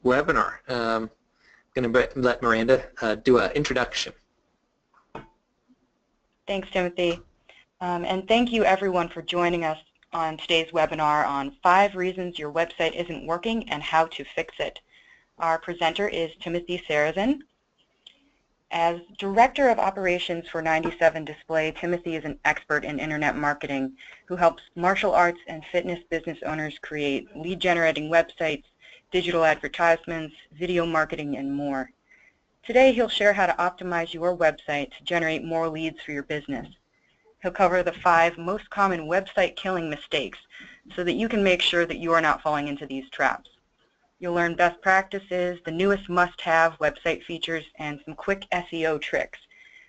webinar. I'm going to let Miranda do an introduction. Thanks, Timothy. And thank you, everyone, for joining us on today's webinar on 5 reasons your website isn't working and how to fix it. Our presenter is Timothy Sarrazin. As Director of Operations for 97 Display, Timothy is an expert in Internet marketing who helps martial arts and fitness business owners create lead-generating websites, digital advertisements, video marketing, and more. Today, he'll share how to optimize your website to generate more leads for your business. He'll cover the 5 most common website-killing mistakes so that you can make sure that you are not falling into these traps. You'll learn best practices, the newest must-have website features, and some quick SEO tricks,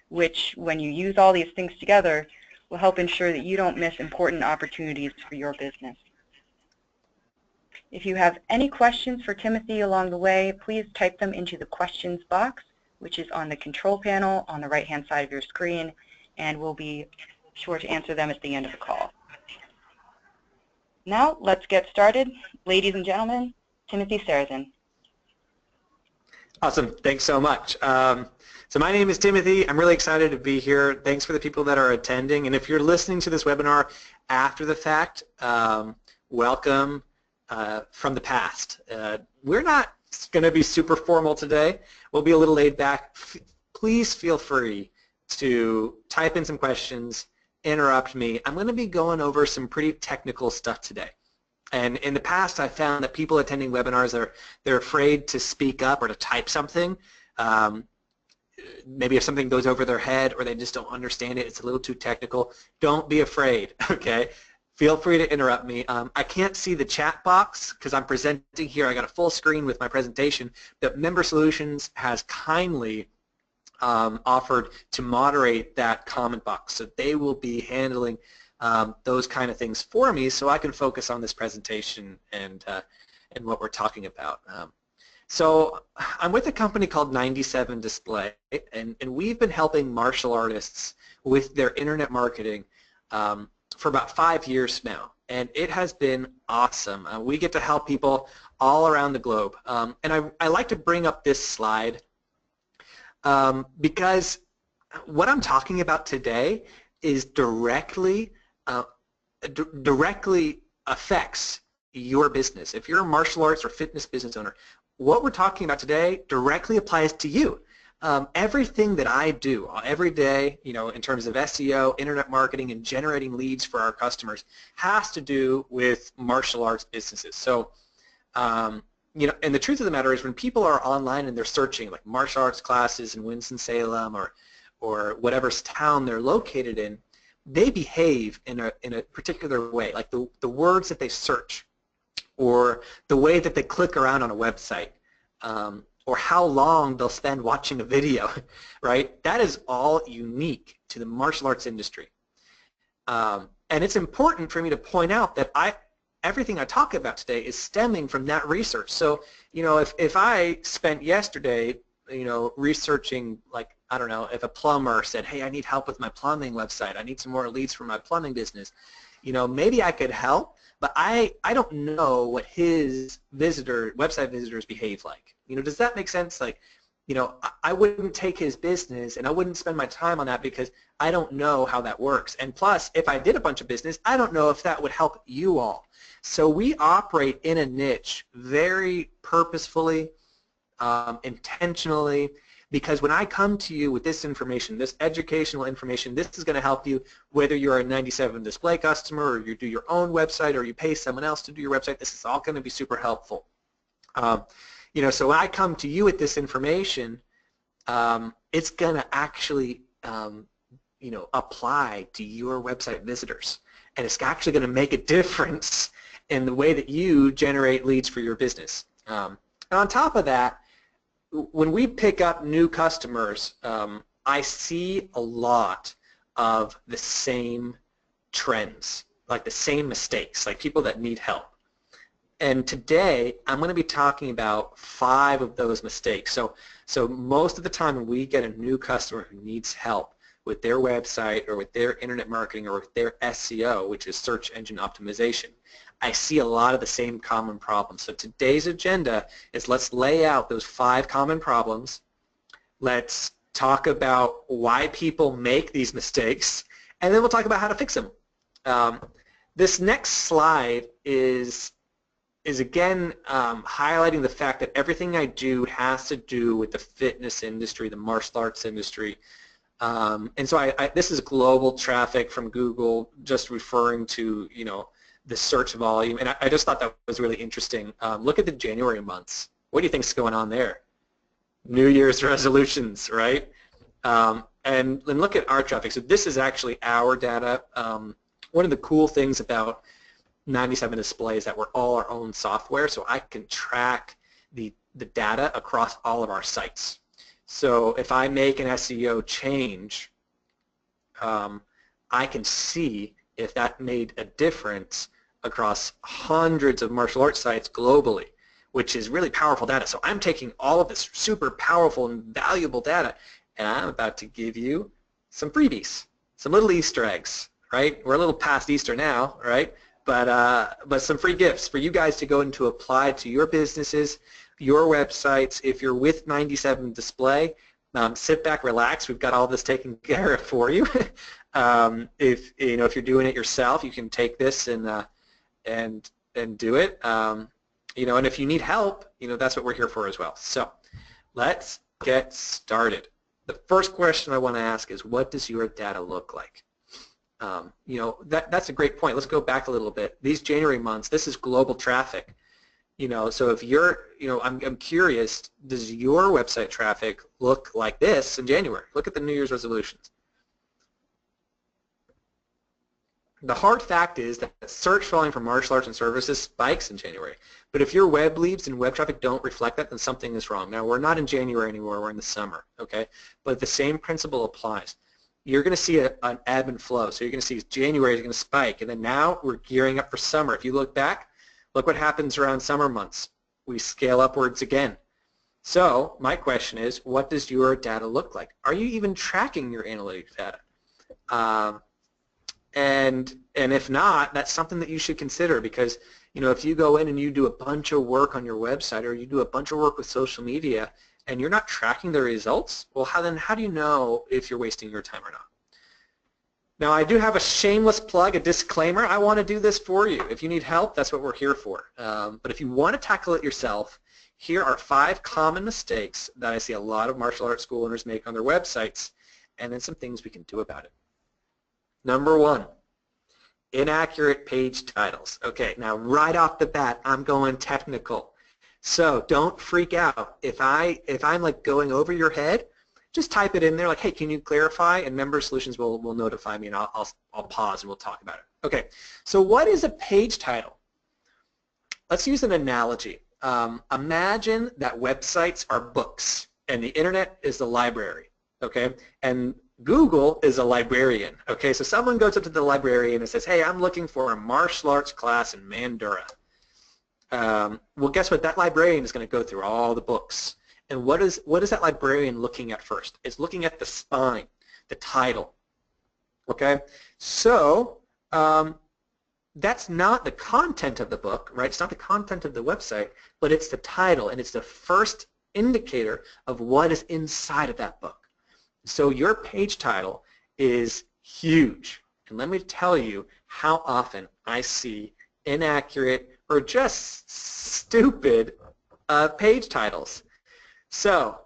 which, when you use all these things together, will help ensure that you don't miss important opportunities for your business. If you have any questions for Timothy along the way, please type them into the questions box, which is on the control panel on the right-hand side of your screen, and we'll be sure to answer them at the end of the call. Now, let's get started. Ladies and gentlemen, Timothy Sarrazin. Awesome. Thanks so much. So my name is Timothy. I'm really excited to be here. Thanks for the people that are attending. And if you're listening to this webinar after the fact, welcome from the past. We're not going to be super formal today. We'll be a little laid back. Please feel free to type in some questions, interrupt me. I'm going to be going over some pretty technical stuff today. And in the past, I found that people attending webinars, they're afraid to speak up or to type something. Maybe if something goes over their head or they just don't understand it, it's a little too technical. Don't be afraid, okay? Feel free to interrupt me. I can't see the chat box because I'm presenting here. I got a full screen with my presentation, but Member Solutions has kindly offered to moderate that comment box. So they will be handling those kind of things for me so I can focus on this presentation and what we're talking about. So I'm with a company called 97 Display, and we've been helping martial artists with their internet marketing for about 5 years now, and it has been awesome. We get to help people all around the globe, and I like to bring up this slide because what I'm talking about today is directly affects your business. If you're a martial arts or fitness business owner, what we're talking about today directly applies to you. Everything that I do every day, you know, in terms of SEO, internet marketing, and generating leads for our customers has to do with martial arts businesses. So, you know, and the truth of the matter is when people are online and they're searching like martial arts classes in Winston-Salem or whatever town they're located in, they behave in a particular way, like the words that they search or the way that they click around on a website or how long they'll spend watching a video, right? That is all unique to the martial arts industry. And it's important for me to point out that everything I talk about today is stemming from that research. So, you know, if I spent yesterday, you know, researching, like, I don't know, if a plumber said, hey, I need help with my plumbing website, I need some more leads for my plumbing business, you know, maybe I could help, but I don't know what his website visitors behave like. You know, does that make sense? Like, you know, I wouldn't take his business and I wouldn't spend my time on that because I don't know how that works. And plus, if I did a bunch of business, I don't know if that would help you all. So we operate in a niche very purposefully, intentionally, because when I come to you with this information, this educational information, this is going to help you whether you're a 97 Display customer or you do your own website or you pay someone else to do your website. This is all going to be super helpful. You know, so when I come to you with this information, it's going to actually, you know, apply to your website visitors, and it's actually going to make a difference in the way that you generate leads for your business. And on top of that, when we pick up new customers, I see a lot of the same trends, like the same mistakes, like people that need help. And today, I'm going to be talking about 5 of those mistakes. So most of the time when we get a new customer who needs help with their website or with their internet marketing or with their SEO, which is search engine optimization, I see a lot of the same common problems. So today's agenda is let's lay out those 5 common problems. Let's talk about why people make these mistakes, and then we'll talk about how to fix them. This next slide is again highlighting the fact that everything I do has to do with the fitness industry, the martial arts industry. And so this is global traffic from Google, just referring to, you know, the search volume. And I just thought that was really interesting. Look at the January months. What do you think is going on there? New Year's resolutions, right? And look at our traffic. So this is actually our data. One of the cool things about 97 Display is that we're all our own software, so I can track the data across all of our sites. So if I make an SEO change, I can see if that made a difference across hundreds of martial arts sites globally, which is really powerful data. So I'm taking all of this super powerful and valuable data, and I'm about to give you some freebies, some little Easter eggs, right? We're a little past Easter now, right? But some free gifts for you guys to go and to apply to your businesses, your websites. If you're with 97 Display, sit back, relax. We've got all this taken care of for you. If you're doing it yourself, you can take this and do it. And if you need help, that's what we're here for as well. So let's get started. The first question I want to ask is, what does your data look like? That's a great point. Let's go back a little bit. These January months, this is global traffic. So if you're, I'm curious, does your website traffic look like this in January? Look at the New Year's resolutions. The hard fact is that search volume for martial arts and services spikes in January. But if your web leads and web traffic don't reflect that, then something is wrong. Now, we're not in January anymore. We're in the summer, okay? But the same principle applies. You're going to see an ebb and flow. So you're going to see January is going to spike, and then now we're gearing up for summer. If you look back, look what happens around summer months. We scale upwards again. So my question is, what does your data look like? Are you even tracking your analytics data? And if not, that's something that you should consider, because if you go in and you do a bunch of work on your website, or you do a bunch of work with social media, and you're not tracking the results, well, how do you know if you're wasting your time or not? Now, I do have a shameless plug, a disclaimer. I want to do this for you. If you need help, that's what we're here for. But if you want to tackle it yourself, here are 5 common mistakes that I see a lot of martial arts school owners make on their websites, and then some things we can do about it. Number 1, inaccurate page titles. Okay, now right off the bat, I'm going technical. So don't freak out. If I'm like going over your head, just type it in there like, hey, can you clarify? And Member Solutions will notify me, and I'll pause and we'll talk about it. Okay, so what is a page title? Let's use an analogy. Imagine that websites are books and the internet is the library, okay? And Google is a librarian, okay? So someone goes up to the librarian and says, hey, I'm looking for a martial arts class in Mandurah. Well, guess what? That librarian is going to go through all the books. And what is that librarian looking at first? It's looking at the spine, the title, okay? So that's not the content of the book, right? It's not the content of the website, but it's the title, and it's the first indicator of what is inside of that book. So your page title is huge. And let me tell you how often I see inaccurate or just stupid page titles. So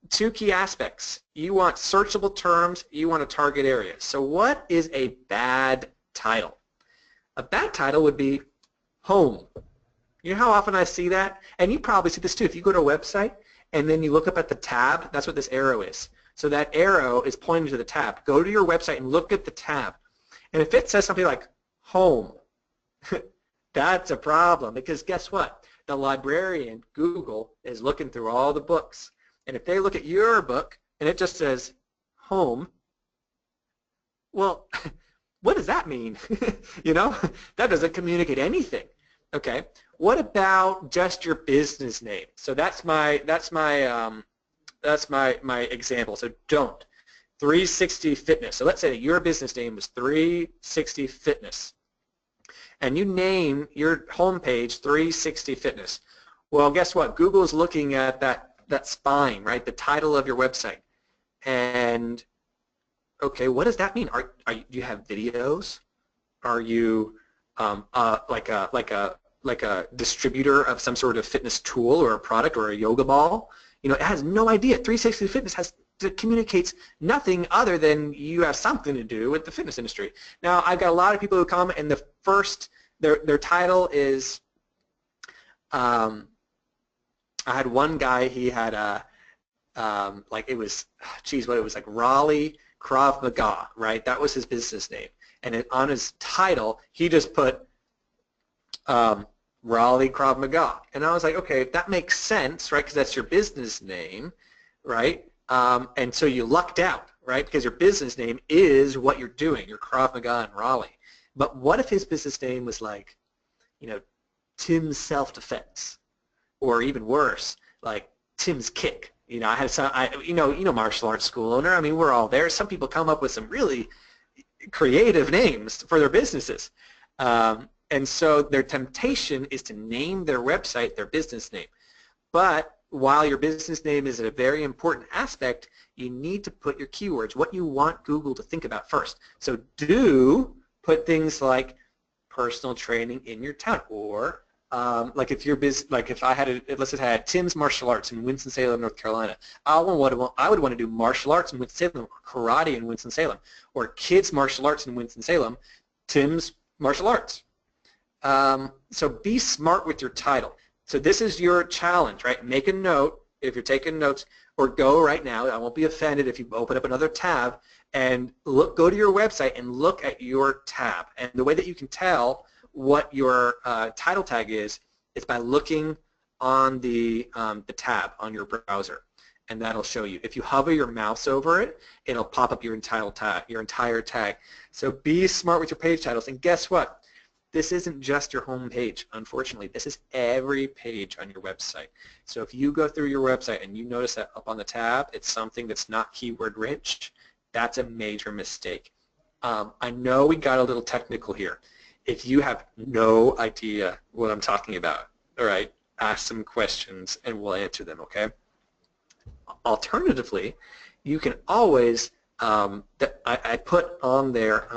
2 key aspects. You want searchable terms, you want a target area. So what is a bad title? A bad title would be home. You know how often I see that? And you probably see this too. If you go to a website and then you look up at the tab, that's what this arrow is. So that arrow is pointing to the tab. Go to your website and look at the tab. And if it says something like home, that's a problem, because guess what? The librarian, Google, is looking through all the books. And if they look at your book and it just says home, well, what does that mean? That doesn't communicate anything. Okay. What about just your business name? So that's my example. So don't. 360 Fitness. So let's say that your business name is 360 Fitness. and you name your homepage 360 Fitness, well, guess what? Google is looking at that spine, right? The title of your website. And okay, what does that mean? Do you have videos? Are you like a distributor of some sort of fitness tool or a product or a yoga ball? You know, it has no idea. 360 Fitness communicates nothing other than you have something to do with the fitness industry. Now, I've got a lot of people who come, and the first their title is. I had one guy. He had a like it was, geez, what it was like Raleigh Krav Maga, right? That was his business name, and on his title he just put Raleigh Krav Maga, and I was like, okay, that makes sense, right? Because that's your business name, right? And so you lucked out, right? Because your business name is what you're doing, your Krav Maga in Raleigh. But what if his business name was like, you know, Tim's Self-Defense, or even worse, like Tim's Kick? You know, I had some, you know, martial arts school owner. I mean, we're all there. Some people come up with some really creative names for their businesses. And so their temptation is to name their website their business name. But while your business name is a very important aspect, you need to put your keywords, what you want Google to think about first. So do put things like personal training in your town, or like if you're like if I had let's say I had Tim's Martial Arts in Winston-Salem, North Carolina, I would want to do martial arts in Winston-Salem, or karate in Winston-Salem, or kids martial arts in Winston-Salem, Tim's Martial Arts. So be smart with your title. So this is your challenge, right? Make a note if you're taking notes, or go right now. I won't be offended if you open up another tab and go to your website and look at your tab. And the way that you can tell what your title tag is by looking on the tab on your browser, and that'll show you. If you hover your mouse over it, it'll pop up your entire tag. So be smart with your page titles, and guess what? This isn't just your home page, unfortunately. This is every page on your website. So if you go through your website and you notice that up on the tab, it's something that's not keyword rich, that's a major mistake. I know we got a little technical here. If you have no idea what I'm talking about, all right, ask some questions and we'll answer them, okay? Alternatively, you can always, I put on there,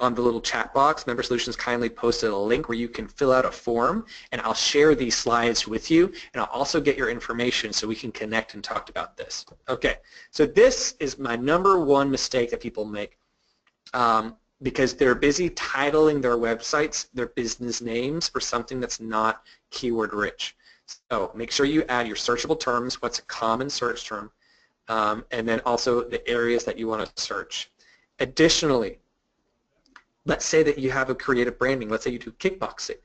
on the little chat box, Member Solutions kindly posted a link where you can fill out a form, and I'll share these slides with you, and I'll also get your information so we can connect and talk about this. Okay, so this is my #1 mistake that people make, because they're busy titling their websites, their business names, for something that's not keyword rich. So make sure you add your searchable terms, what's a common search term, and then also the areas that you want to search. Additionally, let's say that you have a creative branding. Let's say you do kickboxing,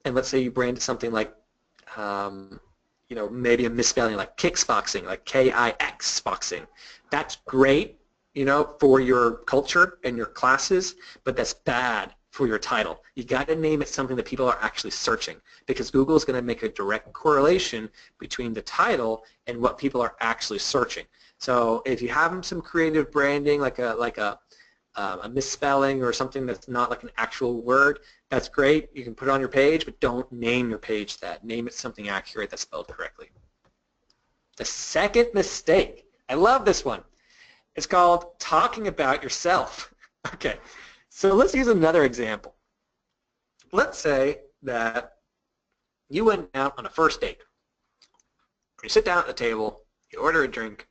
and let's say you brand something like, you know, maybe a misspelling like kicksboxing, like K-I-X boxing. That's great, you know, for your culture and your classes, but that's bad for your title. You got to name it something that people are actually searching, because Google is going to make a direct correlation between the title and what people are actually searching. So if you have some creative branding, like a misspelling or something that's not like an actual word, that's great. You can put it on your page, but don't name your page that. Name it something accurate that's spelled correctly. The second mistake, I love this one. It's called talking about yourself. Okay, so let's use another example. Let's say that you went out on a first date. You sit down at the table, you order a drink,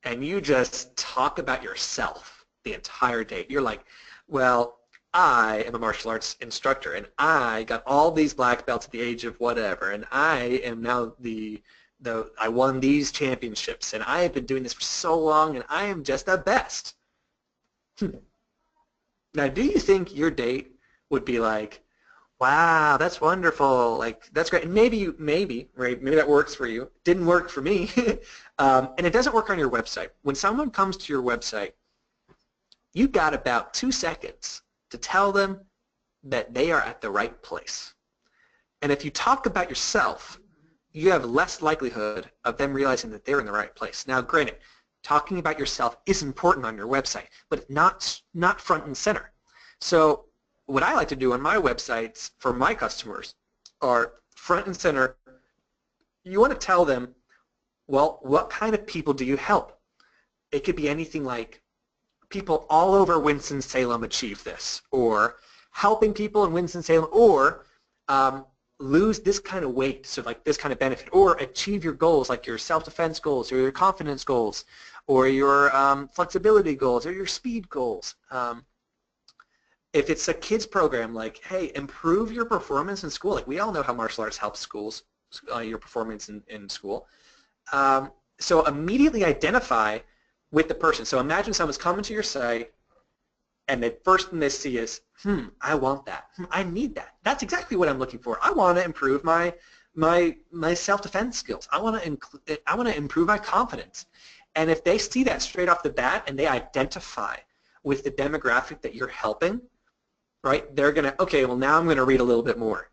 and you just talk about yourself the entire date. You're like, well, I am a martial arts instructor, and I got all these black belts at the age of whatever, and I am now I won these championships, and I have been doing this for so long, and I am just the best. Now, do you think your date would be like, wow, that's wonderful, like, that's great, and maybe that works for you. It didn't work for me. And it doesn't work on your website. When someone comes to your website, you've got about 2 seconds to tell them that they are at the right place. And if you talk about yourself, you have less likelihood of them realizing that they're in the right place. Now, granted, talking about yourself is important on your website, but not front and center. So what I like to do on my websites for my customers are front and center. You want to tell them, well, what kind of people do you help? It could be anything like people all over Winston-Salem achieve this, or helping people in Winston-Salem, or lose this kind of weight, so like this kind of benefit, or achieve your goals, like your self-defense goals, or your confidence goals, or your flexibility goals, or your speed goals. If it's a kids program, like, hey, improve your performance in school. Like, we all know how martial arts helps schools, your performance in school. So immediately identify with the person. So imagine someone's coming to your site, and the first thing they see is, I want that. I need that. That's exactly what I'm looking for. I want to improve my self-defense skills. I want to improve my confidence. And if they see that straight off the bat and they identify with the demographic that you're helping, right, they're going to, okay, well, now I'm going to read a little bit more.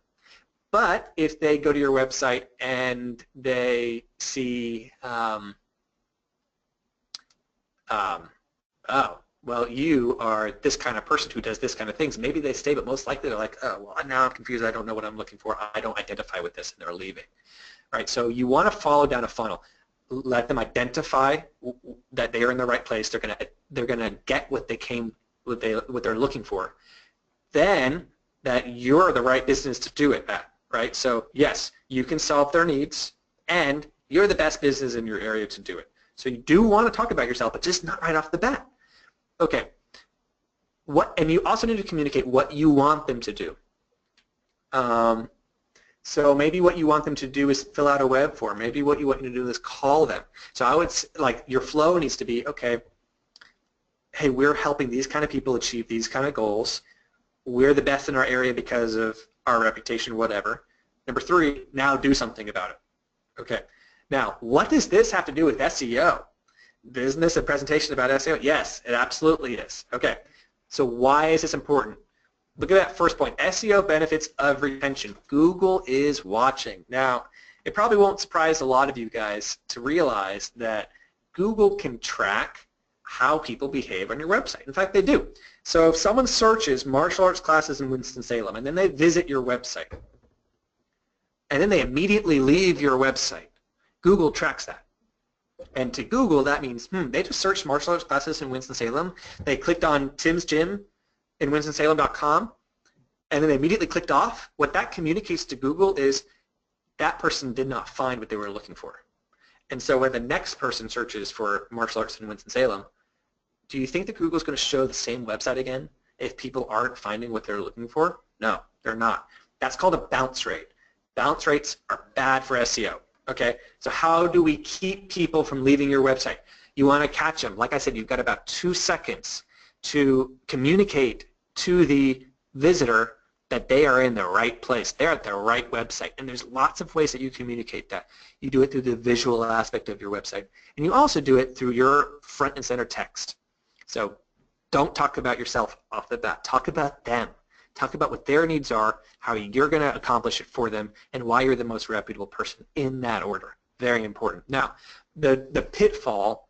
But if they go to your website and they see, oh, well, you are this kind of person who does this kind of things, maybe they stay, but most likely they're like, oh, well, now I'm confused. I don't know what I'm looking for. I don't identify with this, and they're leaving. Right? So you want to follow down a funnel. Let them identify that they are in the right place. They're gonna get what they're looking for. Then that you're the right business to do it at. Right? So yes, you can solve their needs, and you're the best business in your area to do it. So you do want to talk about yourself, but just not right off the bat. Okay. And you also need to communicate what you want them to do. So maybe what you want them to do is fill out a web form. Maybe what you want them to do is call them. So I would, like, your flow needs to be, okay, hey, we're helping these kind of people achieve these kind of goals. We're the best in our area because of our reputation, whatever. Number 3, now do something about it. Okay. Now, what does this have to do with SEO? Business and presentation about SEO? Yes, it absolutely is. Okay. So why is this important? Look at that first point. SEO benefits of retention. Google is watching. Now, it probably won't surprise a lot of you guys to realize that Google can track how people behave on your website. In fact, they do. So if someone searches martial arts classes in Winston-Salem, and then they visit your website, and then they immediately leave your website, Google tracks that. And to Google, that means, they just searched martial arts classes in Winston-Salem. They clicked on Tim's Gym in winstonsalem.com, and then they immediately clicked off. What that communicates to Google is that person did not find what they were looking for. And so when the next person searches for martial arts in Winston-Salem, do you think that Google's going to show the same website again if people aren't finding what they're looking for? No, they're not. That's called a bounce rate. Bounce rates are bad for SEO. Okay, so how do we keep people from leaving your website? You want to catch them. Like I said, you've got about 2 seconds to communicate to the visitor that they are in the right place. They're at the right website. And there's lots of ways that you communicate that. You do it through the visual aspect of your website. And you also do it through your front and center text. So don't talk about yourself off the bat. Talk about them. Talk about what their needs are, how you're going to accomplish it for them, and why you're the most reputable person in that order. Very important. Now, the pitfall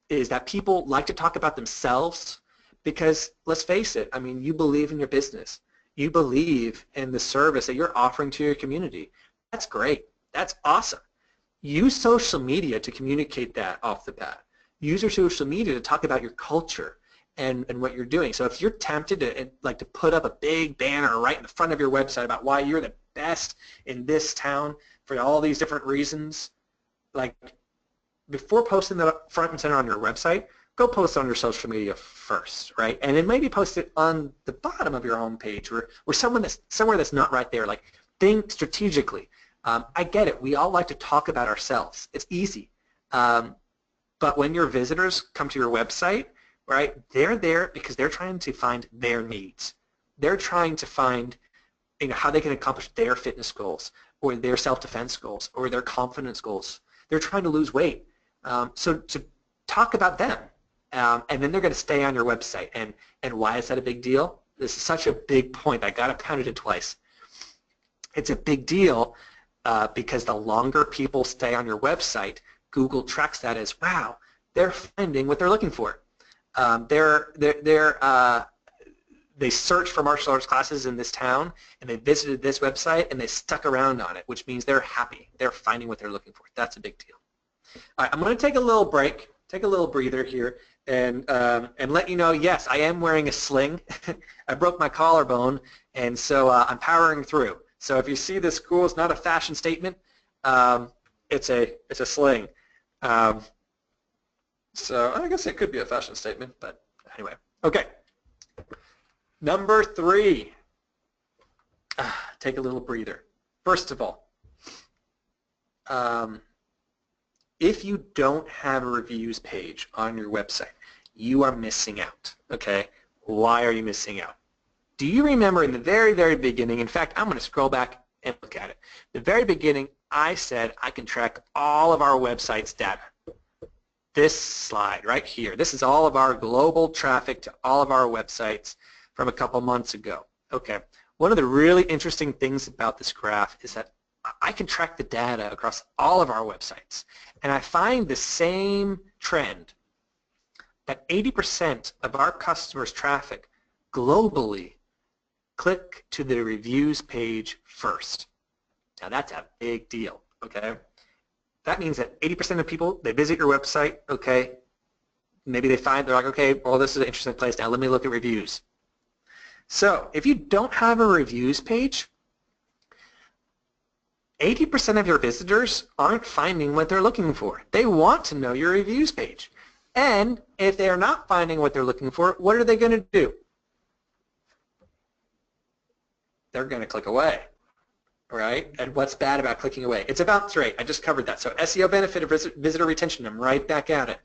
is that people like to talk about themselves because, let's face it, I mean, you believe in your business. You believe in the service that you're offering to your community. That's great. That's awesome. Use social media to communicate that off the bat. Use your social media to talk about your culture and what you're doing. So if you're tempted to put up a big banner right in the front of your website about why you're the best in this town for all these different reasons, like, before posting the front and center on your website, go post it on your social media first, right? And then maybe post it on the bottom of your home page or somewhere that's not right there. Like, think strategically. I get it. We all like to talk about ourselves. It's easy. But when your visitors come to your website, right, they're there because they're trying to find their needs. They're trying to find, how they can accomplish their fitness goals or their self-defense goals or their confidence goals. They're trying to lose weight. So to talk about them, and then they're going to stay on your website. And why is that a big deal? This is such a big point. I got to pound it twice. It's a big deal because the longer people stay on your website, Google tracks that as, wow, they're finding what they're looking for. They're they searched for martial arts classes in this town, and they visited this website, and they stuck around on it, which means they're happy. They're finding what they're looking for. That's a big deal. All right, I'm going to take a little break, take a little breather here, and let you know, yes, I am wearing a sling. I broke my collarbone, and so I'm powering through. So if you see this cool, it's not a fashion statement. It's a sling. So I guess it could be a fashion statement, but anyway. Okay. Number 3. Take a little breather. First of all, if you don't have a reviews page on your website, you are missing out, okay? Why are you missing out? Do you remember in the very, very beginning, in fact, I'm going to scroll back and look at it. The very beginning, I said I can track all of our website's data. This slide right here, this is all of our global traffic to all of our websites from a couple months ago. Okay, one of the really interesting things about this graph is that I can track the data across all of our websites, and I find the same trend that 80% of our customers' traffic globally click to the reviews page first. Now that's a big deal, okay? That means that 80% of people, they visit your website, okay, maybe they're like, okay, well, this is an interesting place, now let me look at reviews. So if you don't have a reviews page, 80% of your visitors aren't finding what they're looking for. They want to know your reviews page. And if they're not finding what they're looking for, what are they going to do? They're going to click away, right? And what's bad about clicking away? It's a bounce rate. I just covered that. So SEO benefit of visitor retention, I'm right back at it.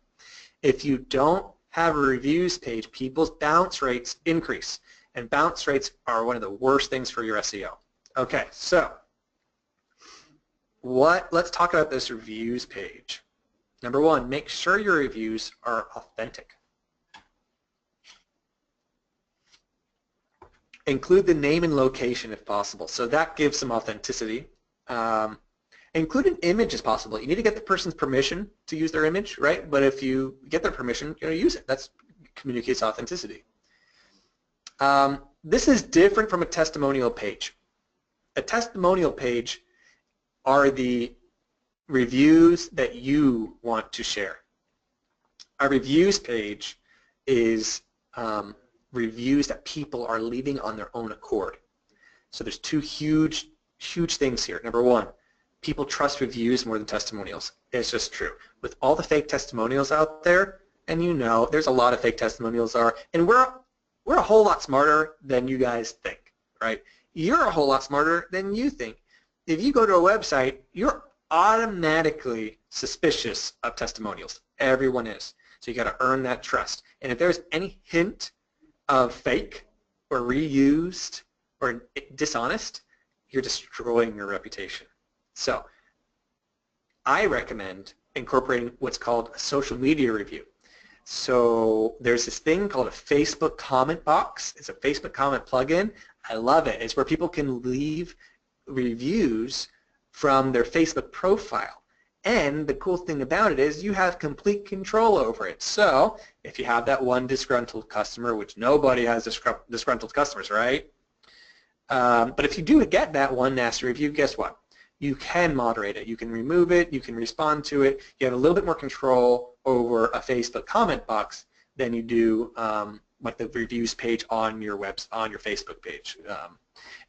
If you don't have a reviews page, people's bounce rates increase. And bounce rates are one of the worst things for your SEO. Okay, so let's talk about this reviews page. Number 1, make sure your reviews are authentic. Include the name and location if possible. So that gives some authenticity. Include an image as possible. You need to get the person's permission to use their image, right? But if you get their permission, use it. That communicates authenticity. This is different from a testimonial page. A testimonial page are the reviews that you want to share. A reviews page is reviews that people are leaving on their own accord. So there's 2 huge things here. Number 1, people trust reviews more than testimonials. It's just true. With all the fake testimonials out there, and there's a lot of fake testimonials and we're a whole lot smarter than you guys think, right? You're a whole lot smarter than you think. If you go to a website, you're automatically suspicious of testimonials. Everyone is. So you got to earn that trust. And if there's any hint of fake or reused or dishonest, you're destroying your reputation. So I recommend incorporating what's called a social media review. So there's this thing called a Facebook comment box. It's a Facebook comment plugin. I love it. It's where people can leave reviews from their Facebook profile. And the cool thing about it is you have complete control over it. So if you have that one disgruntled customer, which nobody has disgruntled customers, right? But if you do get that one nasty review, guess what? You can moderate it. You can remove it. You can respond to it. You have a little bit more control over a Facebook comment box than you do like the reviews page on your Facebook page.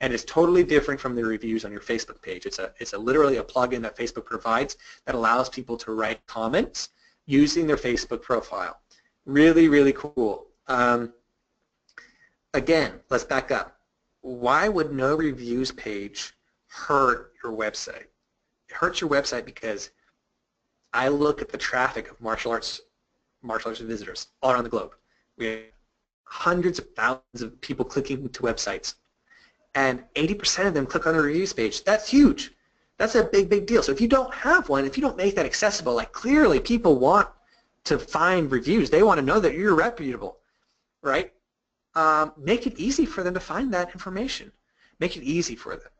And it's totally different from the reviews on your Facebook page. It's literally a plugin that Facebook provides that allows people to write comments using their Facebook profile. Really, really cool. Again, let's back up. Why would no reviews page hurt your website? It hurts your website because I look at the traffic of martial arts visitors all around the globe. We have hundreds of thousands of people clicking to websites, and 80% of them click on the reviews page. That's huge. That's a big, big deal. So if you don't have one, if you don't make that accessible, like clearly people want to find reviews. They want to know that you're reputable, right? Make it easy for them to find that information. Make it easy for them.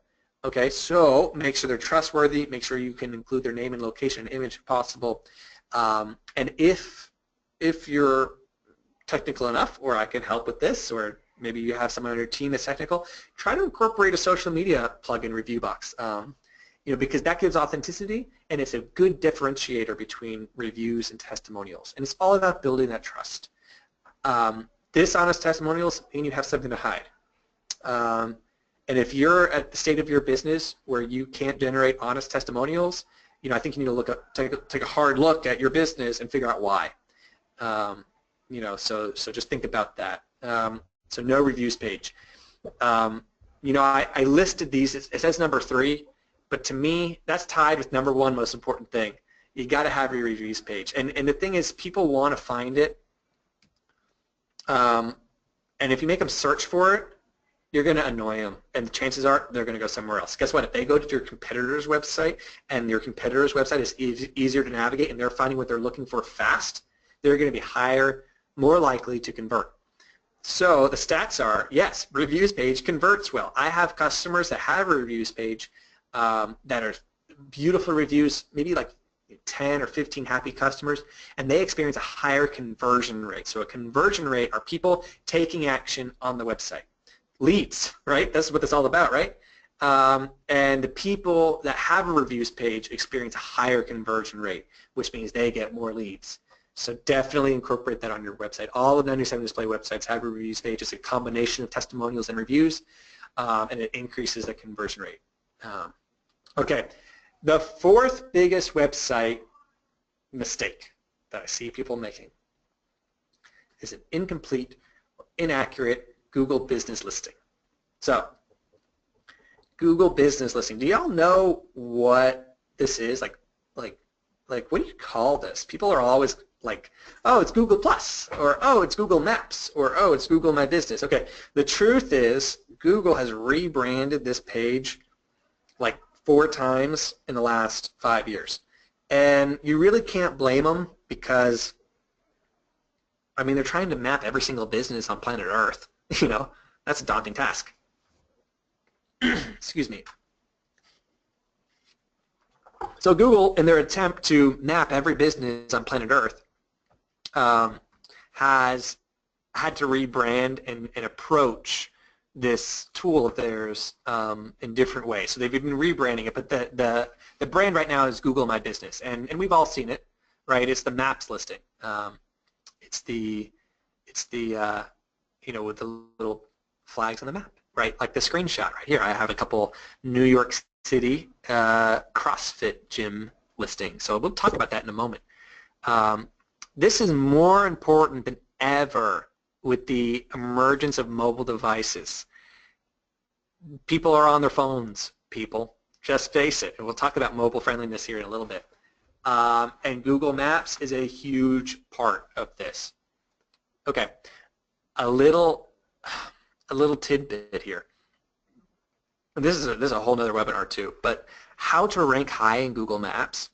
Okay, so make sure they're trustworthy. Make sure you can include their name and location and image if possible. And if you're technical enough, or I can help with this, or maybe you have someone on your team that's technical, try to incorporate a social media plugin review box. Because that gives authenticity, and it's a good differentiator between reviews and testimonials. And it's all about building that trust. Dishonest testimonials mean you have something to hide. And if you're at the state of your business where you can't generate honest testimonials, I think you need to take a hard look at your business and figure out why. So just think about that. So no reviews page. I listed these. It says number 3. But to me, that's tied with number 1 most important thing. You got to have your reviews page. And the thing is, people want to find it. And if you make them search for it, you're going to annoy them. And the chances are they're going to go somewhere else. Guess what? If they go to your competitor's website and your competitor's website is easier to navigate and they're finding what they're looking for fast, they're going to be more likely to convert. So the stats are, yes, reviews page converts well. I have customers that have a reviews page that are beautiful reviews, maybe like 10 or 15 happy customers, and they experience a higher conversion rate. So a conversion rate are people taking action on the website. Leads, right? That's what it's all about, right? And the people that have a reviews page experience a higher conversion rate, which means they get more leads. So definitely incorporate that on your website. All of the 97 Display websites have a reviews page. It's a combination of testimonials and reviews, and it increases the conversion rate. Okay, the 4th biggest website mistake that I see people making is an incomplete or inaccurate Google business listing. So, Google business listing. Do y'all know what this is? Like, what do you call this? People are always like, oh, it's Google Plus, or oh, it's Google Maps, or oh, it's Google My Business. Okay, the truth is, Google has rebranded this page like 4 times in the last 5 years. And you really can't blame them because, I mean, they're trying to map every single business on planet Earth. That's a daunting task. Excuse me. So Google, in their attempt to map every business on planet Earth, has had to rebrand and approach this tool of theirs in different ways. So they've been rebranding it, but the brand right now is Google My Business, and we've all seen it, right? It's the Maps listing. It's the with the little flags on the map, right? Like the screenshot right here. I have a couple New York City CrossFit gym listings. So we'll talk about that in a moment. This is more important than ever with the emergence of mobile devices. People are on their phones, people. Just face it. And we'll talk about mobile friendliness here in a little bit. And Google Maps is a huge part of this. Okay, a little tidbit here. This is a whole other webinar too, but how to rank high in Google Maps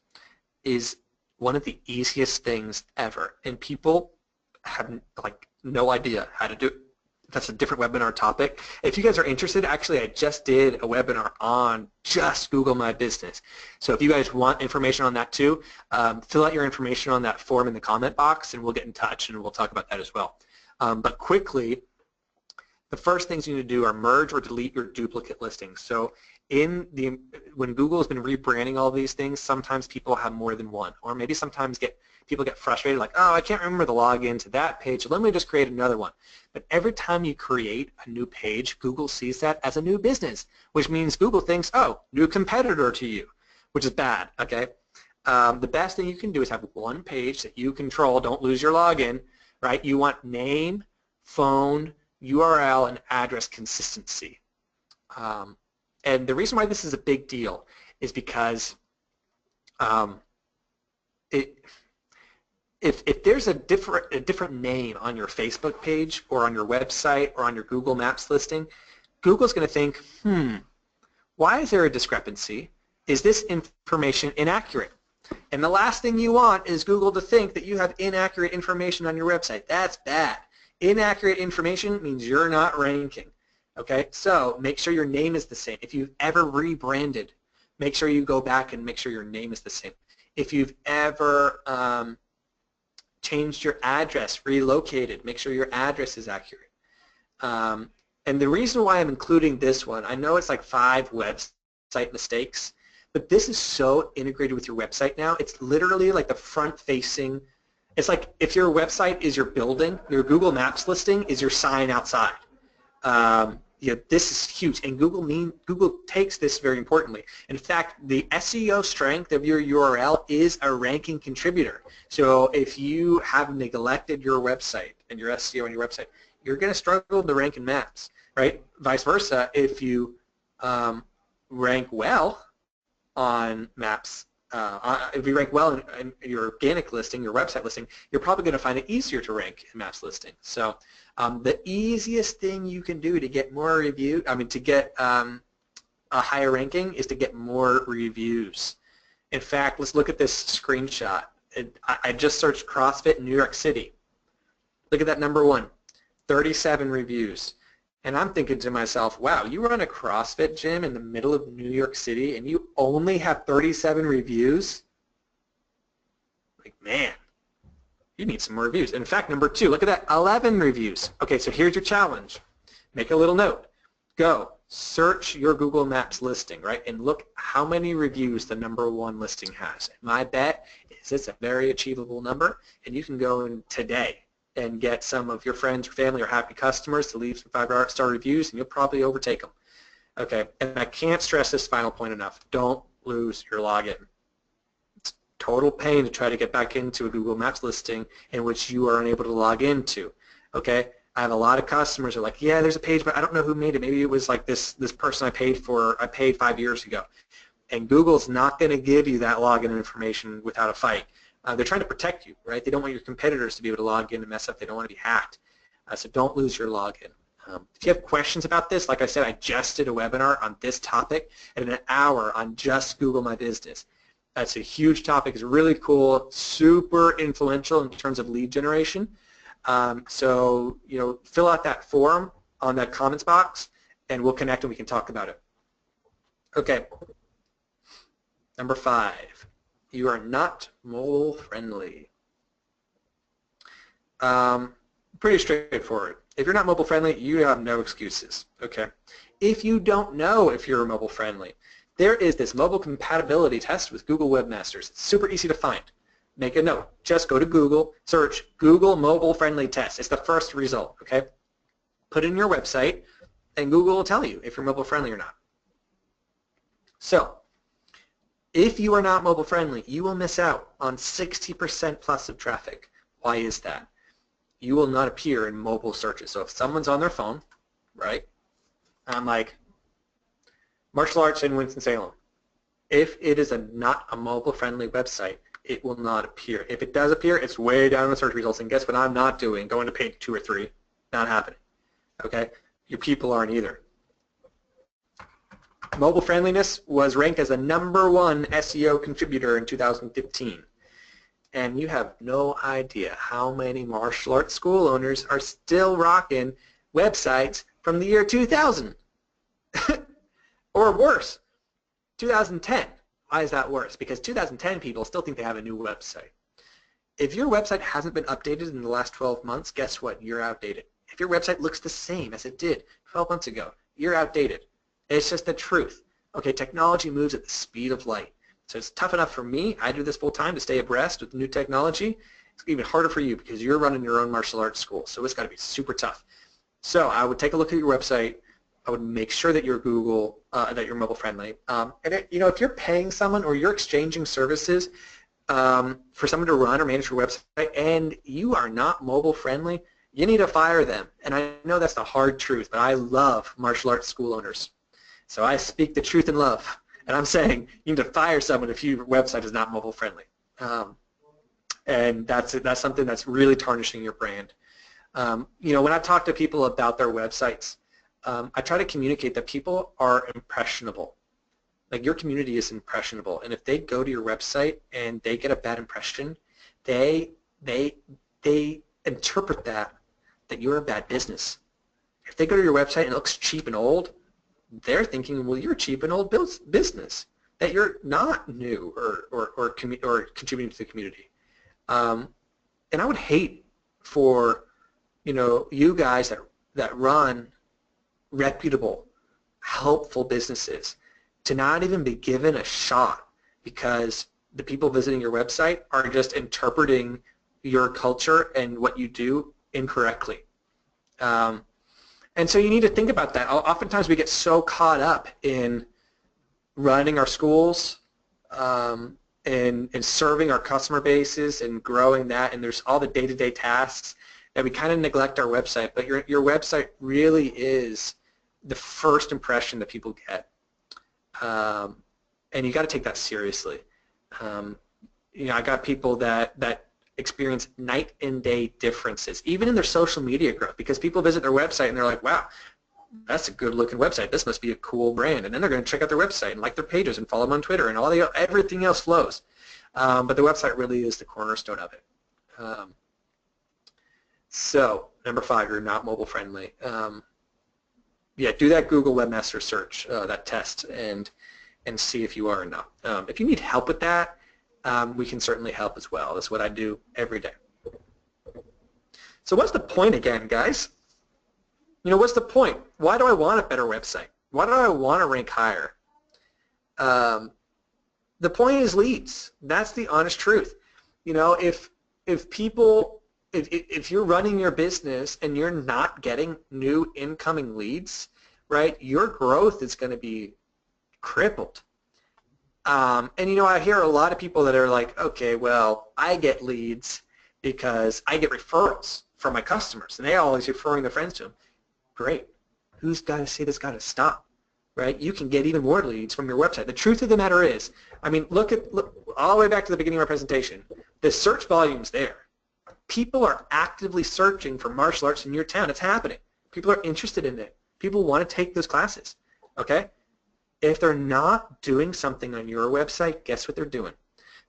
is one of the easiest things ever, and people have no idea how to do it. That's a different webinar topic. If you guys are interested, actually I just did a webinar on just Google My Business. So if you guys want information on that too, fill out your information on that form in the comment box and we'll get in touch and we'll talk about that as well. But quickly, the first things you need to do are merge or delete your duplicate listings. So when Google has been rebranding all these things, sometimes people have more than one, or maybe sometimes people get frustrated like, oh, I can't remember the login to that page, so let me just create another one. But every time you create a new page, Google sees that as a new business, which means Google thinks, oh, new competitor to you, which is bad, okay? The best thing you can do is have one page that you control. Don't lose your login, right? You want name, phone, URL, and address consistency. And the reason why this is a big deal is because if there's a different name on your Facebook page or on your website or on your Google Maps listing, Google's going to think, why is there a discrepancy? Is this information inaccurate? And the last thing you want is Google to think that you have inaccurate information on your website. That's bad. Inaccurate information means you're not ranking. Okay, so make sure your name is the same. If you've ever rebranded, make sure you go back and make sure your name is the same. If you've ever changed your address, relocated, make sure your address is accurate. And the reason why I'm including this one, I know it's like 5 website mistakes, but this is so integrated with your website now. It's literally like the front-facing. It's like if your website is your building, your Google Maps listing is your sign outside. This is huge, and Google takes this very importantly. In fact, the SEO strength of your URL is a ranking contributor. So if you have neglected your website and your SEO on your website, you're going to struggle to rank in maps, right? Vice versa, if you rank well on maps, if you rank well in your organic listing, your website listing, you're probably going to find it easier to rank in maps listing. So the easiest thing you can do to get more to get a higher ranking is to get more reviews. In fact, let's look at this screenshot. I just searched CrossFit in New York City. Look at that number 1, 37 reviews. And I'm thinking to myself, wow, you run a CrossFit gym in the middle of New York City and you only have 37 reviews? Like, man, you need some more reviews. In fact, number 2, look at that, 11 reviews. Okay, so here's your challenge. Make a little note. Go, search your Google Maps listing, right, and look how many reviews the number 1 listing has. My bet is it's a very achievable number, and you can go in today and get some of your friends or family or happy customers to leave some 5-star reviews, and you'll probably overtake them. Okay, and I can't stress this final point enough. Don't lose your login. It's total pain to try to get back into a Google Maps listing in which you are unable to log into. Okay, I have a lot of customers who are like, yeah, there's a page, but I don't know who made it. Maybe it was like this person I paid 5 years ago. And Google's not going to give you that login information without a fight. They're trying to protect you, right? They don't want your competitors to be able to log in and mess up. They don't want to be hacked. So don't lose your login. If you have questions about this, like I said, I just did a webinar on this topic and an hour on just Google My Business. That's a huge topic. It's really cool, super influential in terms of lead generation. So, fill out that form on that comments box, and we'll connect and we can talk about it. Okay. Number 5. You are not mobile friendly. Pretty straightforward. If you're not mobile friendly, you have no excuses. Okay. If you don't know if you're mobile friendly, there is this mobile compatibility test with Google Webmasters. It's super easy to find. Make a note. Just go to Google, search Google mobile friendly test. It's the first result. Okay. Put it in your website, and Google will tell you if you're mobile friendly or not. So, if you are not mobile friendly, you will miss out on 60% plus of traffic. Why is that? You will not appear in mobile searches. So if someone's on their phone, right, I'm like, martial arts in Winston-Salem. If it is not a mobile friendly website, it will not appear. If it does appear, it's way down in the search results. And guess what I'm not doing? Going to page 2 or 3. Not happening. Okay? Your people aren't either. Mobile friendliness was ranked as the #1 SEO contributor in 2015. And you have no idea how many martial arts school owners are still rocking websites from the year 2000. Or worse, 2010. Why is that worse? Because 2010 people still think they have a new website. If your website hasn't been updated in the last 12 months, guess what? You're outdated. If your website looks the same as it did 12 months ago, you're outdated. It's just the truth. Okay, technology moves at the speed of light. So it's tough enough for me, I do this full time, to stay abreast with new technology. It's even harder for you because you're running your own martial arts school. So it's got to be super tough. So I would take a look at your website. I would make sure that you're that you're mobile friendly. If you're paying someone or you're exchanging services for someone to run or manage your website and you are not mobile friendly, you need to fire them. And I know that's the hard truth, but I love martial arts school owners. So I speak the truth in love, and I'm saying you need to fire someone if your website is not mobile friendly, and that's something that's really tarnishing your brand. When I talk to people about their websites, I try to communicate that people are impressionable. Like your community is impressionable, and if they go to your website and they get a bad impression, they interpret that you're a bad business. If they go to your website and it looks cheap and old, they're thinking, well, you're a cheap and old business, that you're not new or contributing to the community. And I would hate for you guys that that run reputable, helpful businesses to not even be given a shot because the people visiting your website are just interpreting your culture and what you do incorrectly. And so you need to think about that. Oftentimes we get so caught up in running our schools and serving our customer bases and growing that, and there's all the day-to-day tasks that we kind of neglect our website. But your website really is the first impression that people get, and you got to take that seriously. I got people that experience night and day differences, even in their social media growth, because people visit their website and they're like, wow, that's a good looking website. This must be a cool brand. And then they're going to check out their website and like their pages and follow them on Twitter, and everything else flows. But the website really is the cornerstone of it. So number 5, you're not mobile friendly. Yeah, do that Google Webmaster search, that test, and see if you are or not. If you need help with that, we can certainly help as well. That's what I do every day. So what's the point again, guys? What's the point? Why do I want a better website? Why do I want to rank higher? The point is leads. That's the honest truth. If you're running your business and you're not getting new incoming leads, right, your growth is going to be crippled. And I hear a lot of people that are like, okay, well, I get leads because I get referrals from my customers, and they always referring their friends to them. Great. Who's got to say this got to stop, right? You can get even more leads from your website. The truth of the matter is, look all the way back to the beginning of our presentation. The search volume's there. People are actively searching for martial arts in your town. It's happening. People are interested in it. People want to take those classes, okay? If they're not doing something on your website, guess what they're doing?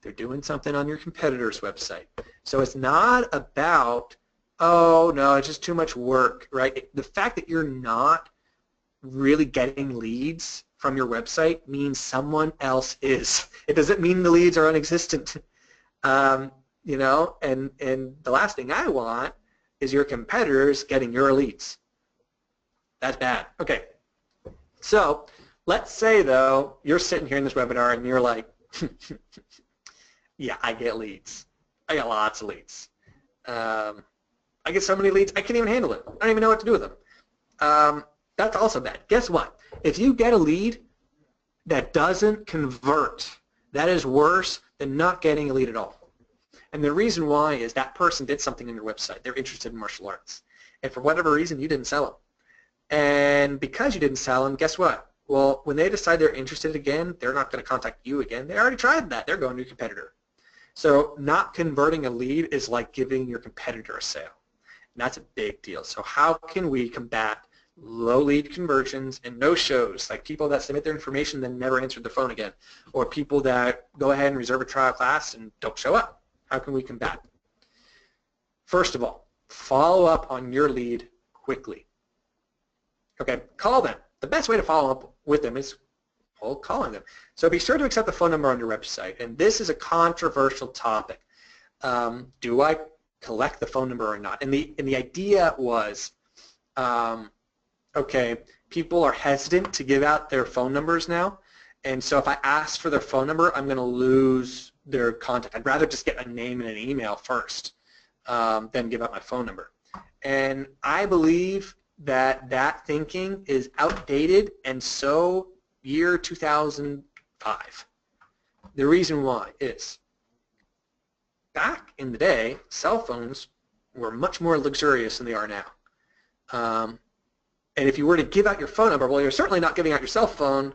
They're doing something on your competitor's website. So it's not about, oh, no, it's just too much work, right? The fact that you're not really getting leads from your website means someone else is. It doesn't mean the leads are non-existent. And the last thing I want is your competitors getting your leads. That's bad. Okay. So let's say, though, you're sitting here in this webinar and you're like, yeah, I get leads. I get lots of leads. I get so many leads, I can't even handle it. I don't even know what to do with them. That's also bad. Guess what? If you get a lead that doesn't convert, that is worse than not getting a lead at all. And the reason why is that person did something on your website. They're interested in martial arts. And for whatever reason, you didn't sell them. And because you didn't sell them, guess what? Well, when they decide they're interested again, they're not going to contact you again. They already tried that. They're going to your competitor. So not converting a lead is like giving your competitor a sale. And that's a big deal. So how can we combat low lead conversions and no-shows, like people that submit their information then never answer the phone again, or people that go ahead and reserve a trial class and don't show up? How can we combat? First of all, follow up on your lead quickly. Okay, call them. The best way to follow up with them is calling them. So be sure to accept the phone number on your website. And this is a controversial topic. Do I collect the phone number or not? And the idea was, okay, people are hesitant to give out their phone numbers now. And so if I ask for their phone number, I'm going to lose their contact. I'd rather just get a name and an email first than give out my phone number. And I believe that thinking is outdated, and so year 2005. The reason why is back in the day, cell phones were much more luxurious than they are now. And if you were to give out your phone number, well, you're certainly not giving out your cell phone.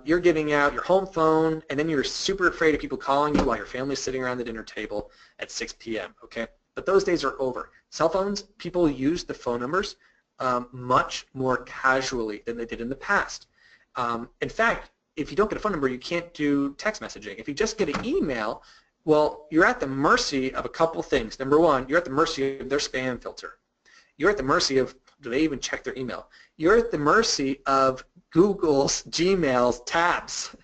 You're giving out your home phone, and then you're super afraid of people calling you while your family's sitting around the dinner table at 6 p.m., okay? But those days are over. Cell phones, people use the phone numbers much more casually than they did in the past. In fact, if you don't get a phone number, you can't do text messaging. If you just get an email, well, you're at the mercy of a couple things. Number one, you're at the mercy of their spam filter. You're at the mercy of, do they even check their email? You're at the mercy of Google's, Gmail's tabs.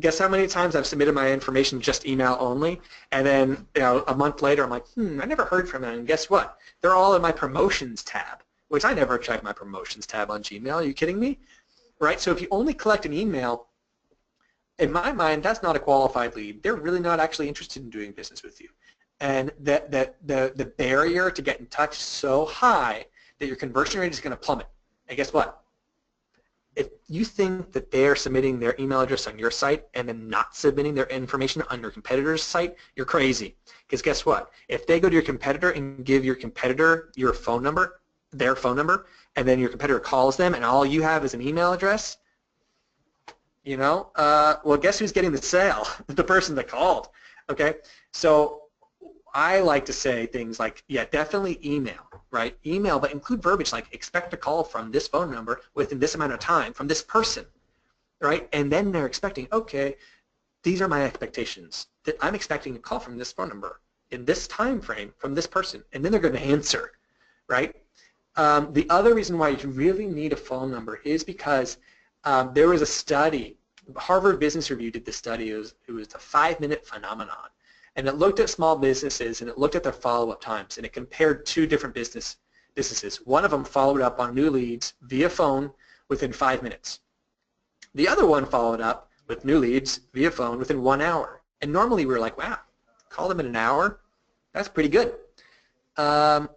Guess how many times I've submitted my information just email only, and then a month later I'm like, I never heard from them, and guess what? They're all in my promotions tab. which I never check my promotions tab on Gmail. Are you kidding me? Right? So if you only collect an email, in my mind, that's not a qualified lead. They're really not actually interested in doing business with you. And the barrier to get in touch is so high that your conversion rate is going to plummet. And guess what? If you think that they're submitting their email address on your site and then not submitting their information on your competitor's site, you're crazy. Because guess what? If they go to your competitor and give your competitor your phone number, their phone number, and then your competitor calls them and all you have is an email address, you know, well, guess who's getting the sale? The person that called, okay? So I like to say things like, yeah, definitely email, right? Email, but include verbiage like expect a call from this phone number within this amount of time from this person, right? And then they're expecting, okay, these are my expectations. That I'm expecting a call from this phone number in this time frame from this person, and then they're going to answer, right? The other reason why you really need a phone number is because there was a study, Harvard Business Review did this study, it was the 5-minute phenomenon. And it looked at small businesses and it looked at their follow-up times and it compared 2 different businesses. One of them followed up on new leads via phone within 5 minutes. The other one followed up with new leads via phone within 1 hour. And normally we're like, wow, call them in an hour? That's pretty good. But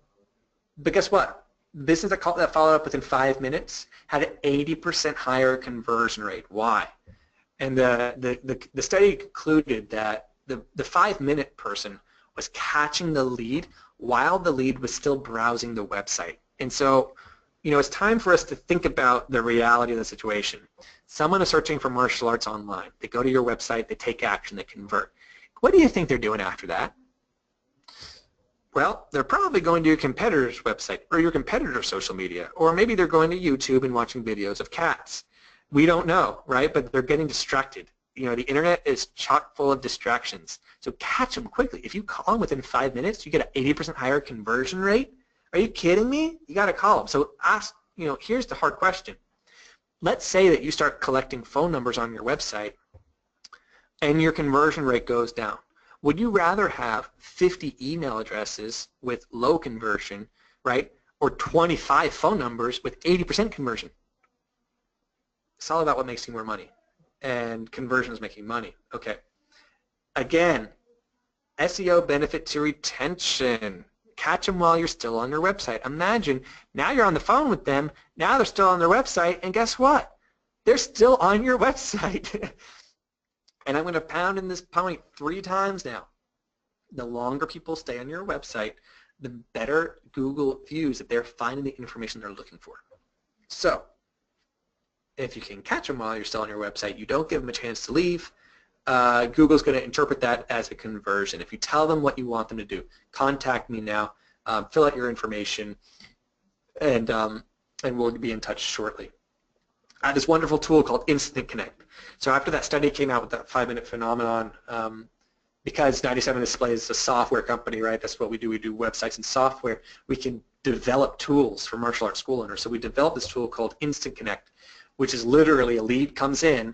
guess what? Business that followed up within 5 minutes had an 80% higher conversion rate. Why? And the study concluded that the 5-minute person was catching the lead while the lead was still browsing the website. And so, you know, it's time for us to think about the reality of the situation. Someone is searching for martial arts online. They go to your website, they take action, they convert. What do you think they're doing after that? Well, they're probably going to your competitor's website or your competitor's social media, or maybe they're going to YouTube and watching videos of cats. We don't know, right? But they're getting distracted. You know, the internet is chock full of distractions. So catch them quickly. If you call them within 5 minutes, you get an 80% higher conversion rate. Are you kidding me? You got to call them. So ask, you know, here's the hard question. Let's say that you start collecting phone numbers on your website and your conversion rate goes down. Would you rather have 50 email addresses with low conversion, right, or 25 phone numbers with 80% conversion? It's all about what makes you more money. And conversion is making money. Okay. Again, SEO benefit to retention. Catch them while you're still on their website. Imagine now you're on the phone with them, now they're still on their website, and guess what? They're still on your website. And I'm going to pound in this point 3 times now. The longer people stay on your website, the better Google views that they're finding the information they're looking for. So, if you can catch them while you're still on your website, you don't give them a chance to leave, Google's going to interpret that as a conversion. If you tell them what you want them to do, contact me now, fill out your information, and we'll be in touch shortly. This wonderful tool called Instant Connect. So after that study came out with that 5-minute phenomenon, because 97 Display is a software company, right? That's what we do. We do websites and software. We can develop tools for martial arts school owners. So we developed this tool called Instant Connect, which is literally a lead comes in